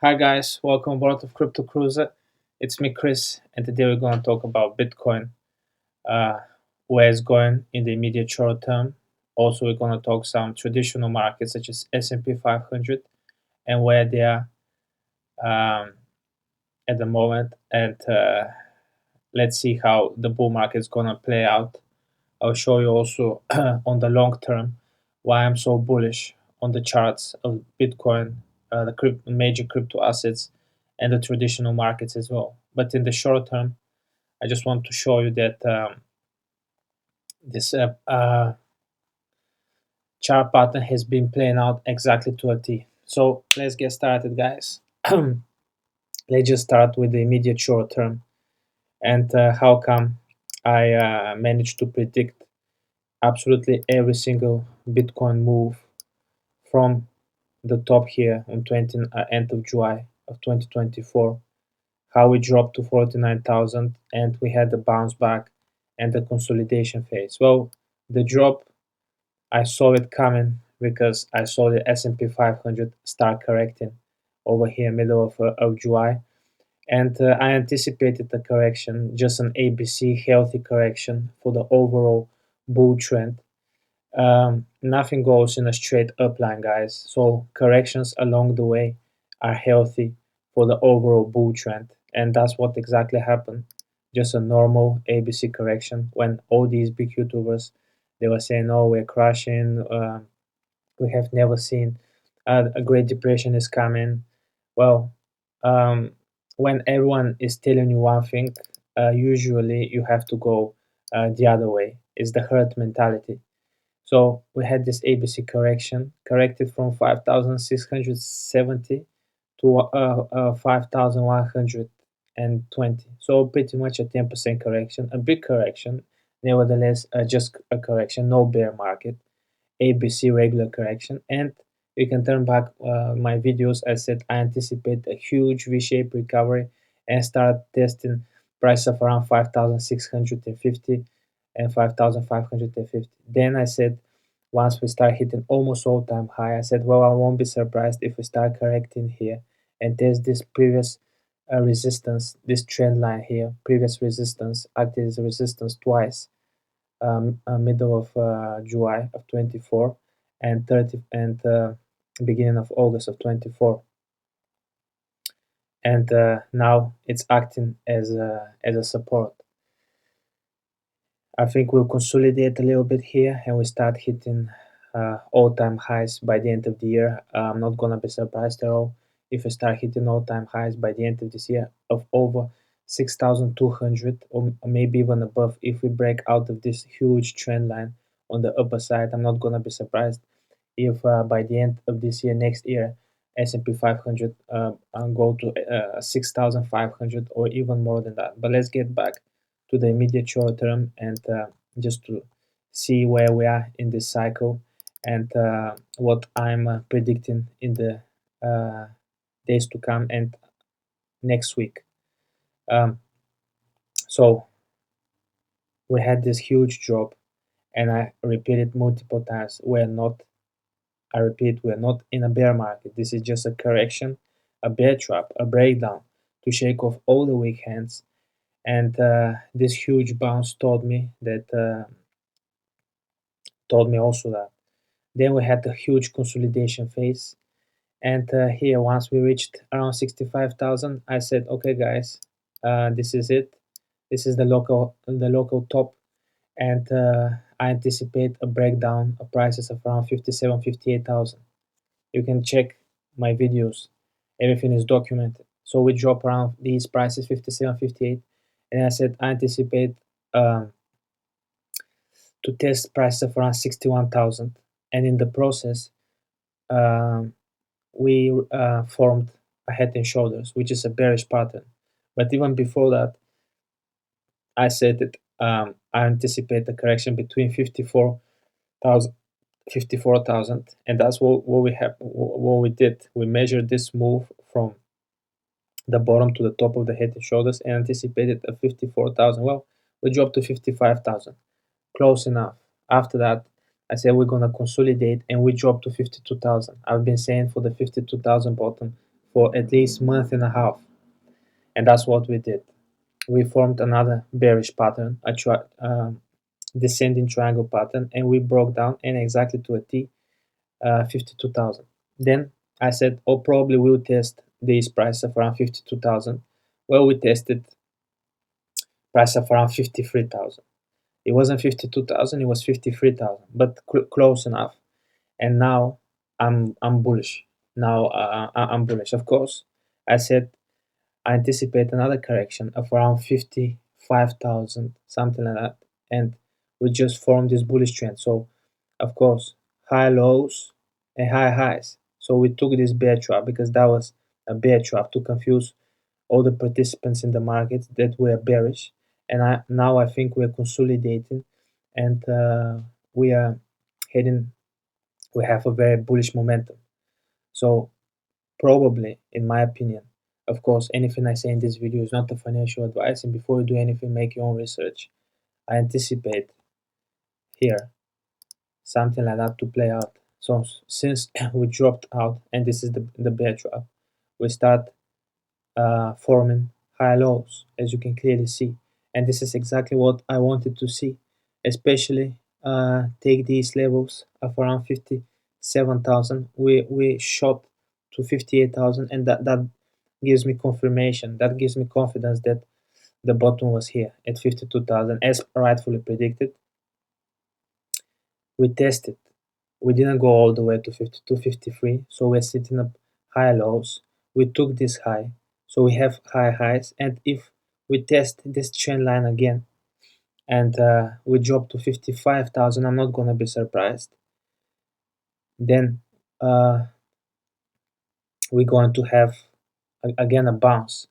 Hi guys, welcome aboard of Crypto Cruiser. It's me, Chris, and today we're going to talk about Bitcoin, uh, where it's going in the immediate short term. Also, we're going to talk some traditional markets such as S&P 500 and where they are um, at the moment. And let's see how the bull market is going to play out. I'll show you also on the long term why I'm so bullish on the charts of Bitcoin, the major crypto assets, and the traditional markets as well. But in the short term, I just want to show you that this chart pattern has been playing out exactly to a T. So let's get started, guys. Let's just start with the immediate short term and how come I managed to predict absolutely every single Bitcoin move from the top here on end of July of 2024, how we dropped to 49,000 and we had the bounce back and the consolidation phase. Well, the drop, I saw it coming because I saw the S&P 500 start correcting over here middle of July, and I anticipated the correction, just an ABC healthy correction for the overall bull trend. Nothing goes in a straight up line, guys. So corrections along the way are healthy for the overall bull trend, and that's what exactly happened. Just a normal ABC correction when all these big YouTubers they were saying, "Oh, we're crashing. We have never seen a Great Depression is coming." Well, um, when everyone is telling you one thing, usually you have to go the other way. It's the herd mentality. So we had this ABC correction, corrected from 5,670 to 5,120. So pretty much a 10% correction, a big correction. Nevertheless, just a correction, no bear market. ABC regular correction. And you can turn back my videos. I said I anticipate a huge V-shaped recovery and start testing price of around 5,650 and 5,550. Then I said once we start hitting almost all-time high, I said, well, I won't be surprised if we start correcting here and there's this previous resistance, this trend line here, previous resistance, acted as a resistance twice, middle of July of 24 and 30 and beginning of August of 24, and now it's acting as a support. I think we'll consolidate a little bit here and we start hitting all-time highs by the end of the year. I'm not gonna be surprised at all if we start hitting all-time highs by the end of this year of over 6,200 or maybe even above. If we break out of this huge trend line on the upper side, I'm not gonna be surprised if by the end of this year, next year, S&P 500 go to 6,500 or even more than that. But let's get back to the immediate short term and just to see where we are in this cycle and what I'm predicting in the uh, days to come and next week. Um, so we had this huge drop, and I repeated multiple times. I repeat, we're not in a bear market. This is just a correction, a bear trap, a breakdown to shake off all the weak hands. And this huge bounce told me also that. Then we had the huge consolidation phase, and here once we reached around 65,000, I said, okay, guys, this is it. This is the local top, and I anticipate a breakdown of prices of around 57, 58,000. You can check my videos. Everything is documented. So we drop around these prices 57, 58, and I said I anticipate um, to test prices of around 61,000, and in the process um, we formed a head and shoulders, which is a bearish pattern. But even before that, I said that I anticipate a correction between 54,000, 54,000, and that's what we did. We measured this move from the bottom to the top of the head and shoulders and anticipated a 54,000. Well, we dropped to 55,000, close enough. After that, I said we're gonna consolidate and we dropped to 52,000. I've been saying for the 52,000 bottom for at least month and a half, and that's what we did. We formed another bearish pattern, descending triangle pattern, and we broke down and exactly to a T, 52,000. Then I said, oh, probably we'll test this price of around 52,000. Well, we tested price of around 53,000. It wasn't 52,000, it was 53,000, but close enough. And now I'm bullish. Now I'm bullish. Of course, I said I anticipate another correction of around 55,000, something like that. And we just formed this bullish trend. So, of course, high lows and high highs. So we took this bear trap because that was a bear trap to confuse all the participants in the market that were bearish. And now I think we're consolidating, and we are heading. We have a very bullish momentum. So probably, in my opinion, of course, anything I say in this video is not a financial advice, and before you do anything, make your own research. I anticipate here something like that to play out. So since we dropped out, and this is the bear trap, we start forming high lows, as you can clearly see, and this is exactly what I wanted to see, especially take these levels of around 57,000. We shot to 58,000, and that gives me confirmation. That gives me confidence that the bottom was here at 52,000, as rightfully predicted. We tested. We didn't go all the way to 52, 53, so we're sitting up high lows. We took this high, so we have high highs. And if we test this trend line again and we drop to 55,000, I'm not gonna be surprised. Then we're going to have again a bounce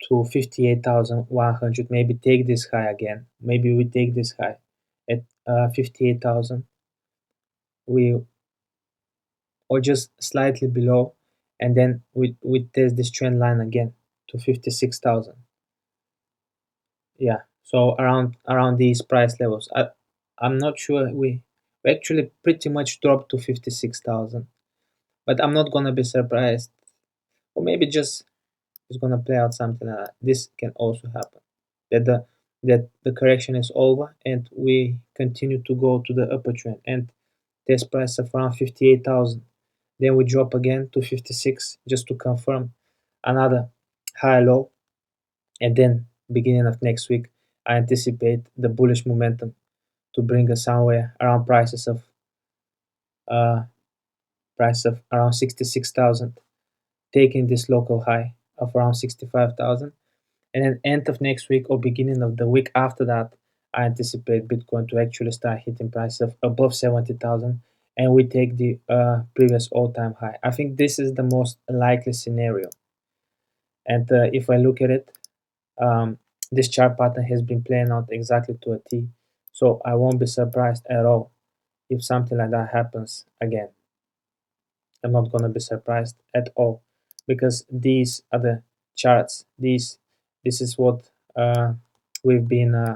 to 58,100. Maybe take this high again. Maybe we take this high at 58,000. We or just slightly below, and then we test this trend line again to 56,000. Yeah, so around these price levels. I'm not sure we actually pretty much dropped to 56,000, but I'm not gonna be surprised, or maybe just it's gonna play out something like that. This can also happen, that the correction is over and we continue to go to the upper trend and test price of around 58,000. Then we drop again to 56 just to confirm another high low. And then beginning of next week, I anticipate the bullish momentum to bring us somewhere around uh, price of around 66,000, taking this local high of around 65,000. And then end of next week or beginning of the week after that, I anticipate Bitcoin to actually start hitting price of above 70,000, and we take the previous all-time high. I think this is the most likely scenario. And if I look at it, this chart pattern has been playing out exactly to a T. So I won't be surprised at all if something like that happens again. I'm not gonna be surprised at all, because these are the charts. This is what we've been.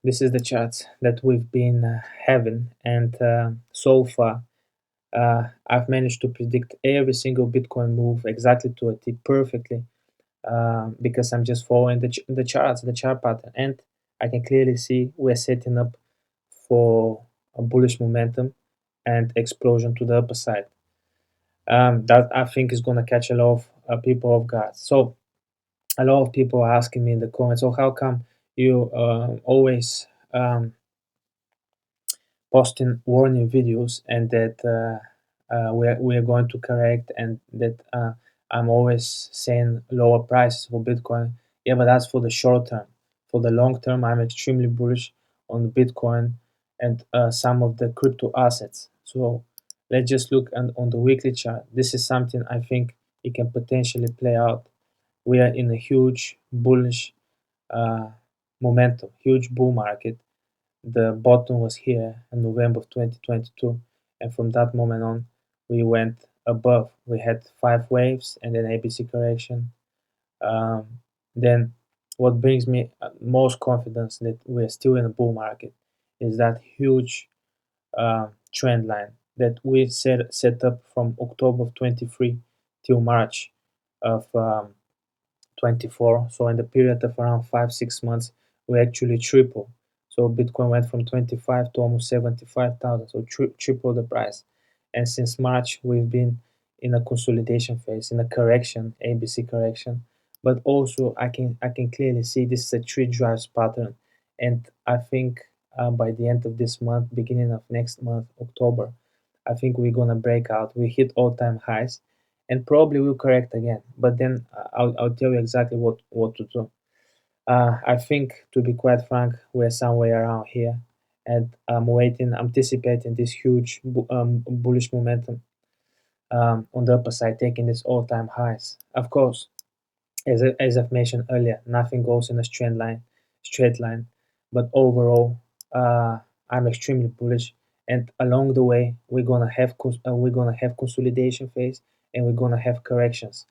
This is the charts that we've been having, and so far I've managed to predict every single Bitcoin move exactly to a T perfectly, because I'm just following the charts, the chart pattern, and I can clearly see we're setting up for a bullish momentum and explosion to the upper side. That I think is going to catch a lot of people off guard. So a lot of people are asking me in the comments, "So how come you always posting warning videos, and that we're going to correct, and that I'm always saying lower prices for Bitcoin?" Yeah, but that's for the short term. For the long term, I'm extremely bullish on Bitcoin and some of the crypto assets. So let's just look on the weekly chart. This is something I think it can potentially play out. We are in a huge bullish uh, momentum, huge bull market. The bottom was here in November of 2022, and from that moment on, we went above. We had 5 waves and then ABC correction. Then, what brings me most confidence that we're still in a bull market is that huge trend line. that we set up from October of 23 till March of 24. So in the period of around 5 6 months, we actually triple. So Bitcoin went from 25 to almost 75,000. So triple the price. And since March, we've been in a consolidation phase, in a correction, ABC correction. But also, I can clearly see this is a tree drives pattern, and I think by the end of this month, beginning of next month, October, I think we're gonna break out. We hit all-time highs, and probably will correct again. But then I'll tell you exactly what to do. I think, to be quite frank, we're somewhere around here, and I'm waiting, anticipating this huge bullish momentum on the upper side, taking this all-time highs. Of course, as I've mentioned earlier, nothing goes in a straight line. But overall, I'm extremely bullish, and along the way, we're gonna have consolidation phase, and we're gonna have corrections.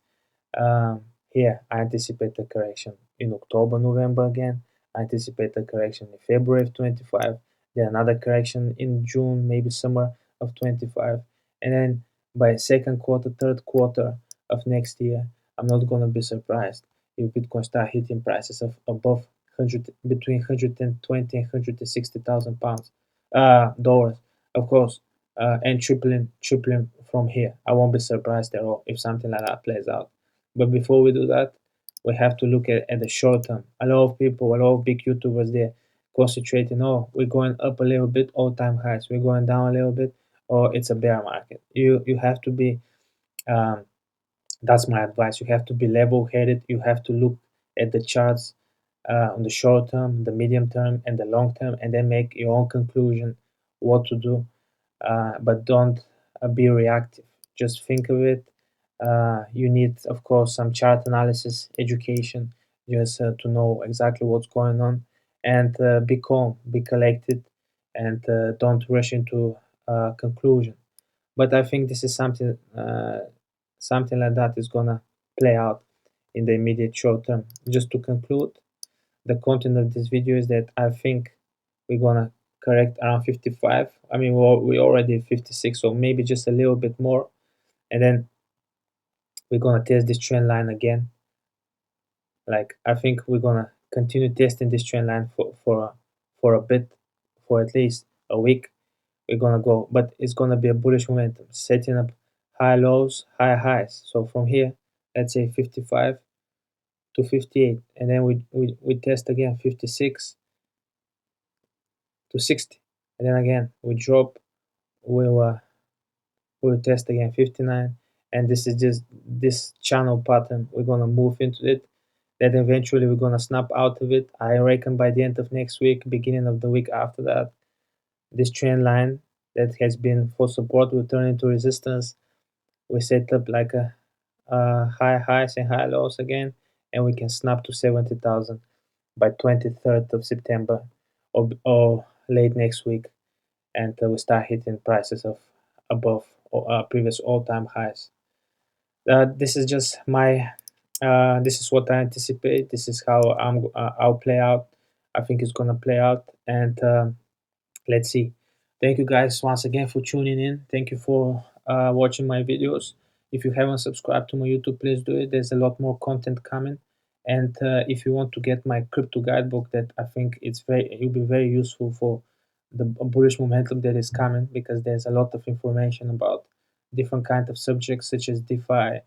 Here, I anticipate a correction in October, November again. I anticipate a correction in February of 25. Then another correction in June, maybe summer of 25. And then by second quarter, third quarter of next year, I'm not gonna be surprised if Bitcoin start hitting prices of above 100, between 120 and 160,000 pounds, dollars, of course, and tripling from here. I won't be surprised at all if something like that plays out. But before we do that, we have to look at the short term. A lot of people, a lot of big YouTubers, they're concentrating, oh, we're going up a little bit, all time highs, we're going down a little bit, or it's a bear market. You have to be, um, that's my advice. You have to be level headed. You have to look at the charts on the short term, the medium term, and the long term, and then make your own conclusion what to do. But don't be reactive. Just think of it. You need, of course, some chart analysis, education, just to know exactly what's going on, and be calm, be collected, and don't rush into conclusion. But I think this is something like that is gonna play out in the immediate short term. Just to conclude, the content of this video is that I think we're gonna correct around 55. I mean, we already 56, so maybe just a little bit more, and then we're gonna test this trend line again. Like, I think we're gonna continue testing this trend line for a bit, for at least a week. We're gonna go, but it's gonna be a bullish momentum, setting up high lows, high highs. So from here, let's say 55 to 58, and then we test again 56 to 60, and then again we drop. We'll test again 59, and this is just this channel pattern. We're gonna move into it. Then eventually we're gonna snap out of it. I reckon by the end of next week, beginning of the week after that, this trend line that has been for support will turn into resistance. We set up like a high highs and high lows again, and we can snap to 70,000 by 23rd of September, or late next week, and we start hitting prices of above previous all-time highs. This is just my this is what I anticipate. This is how I'll play out. I think it's gonna play out, and let's see. Thank you guys once again for tuning in. Thank you for watching my videos. If you haven't subscribed to my YouTube, please do it. There's a lot more content coming. And if you want to get my crypto guidebook, that I think it'll be very useful for the bullish momentum that is coming, because there's a lot of information about different kind of subjects such as DeFi,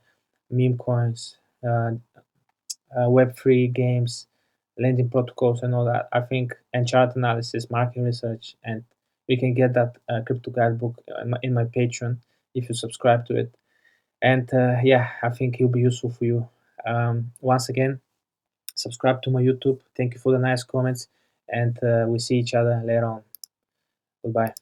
meme coins, Web3 games, lending protocols, and all that. I think, and chart analysis, market research, and you can get that crypto guidebook in my Patreon if you subscribe to it. And yeah, I think it'll be useful for you. Once again, subscribe to my YouTube. Thank you for the nice comments, and we see each other later on. Goodbye.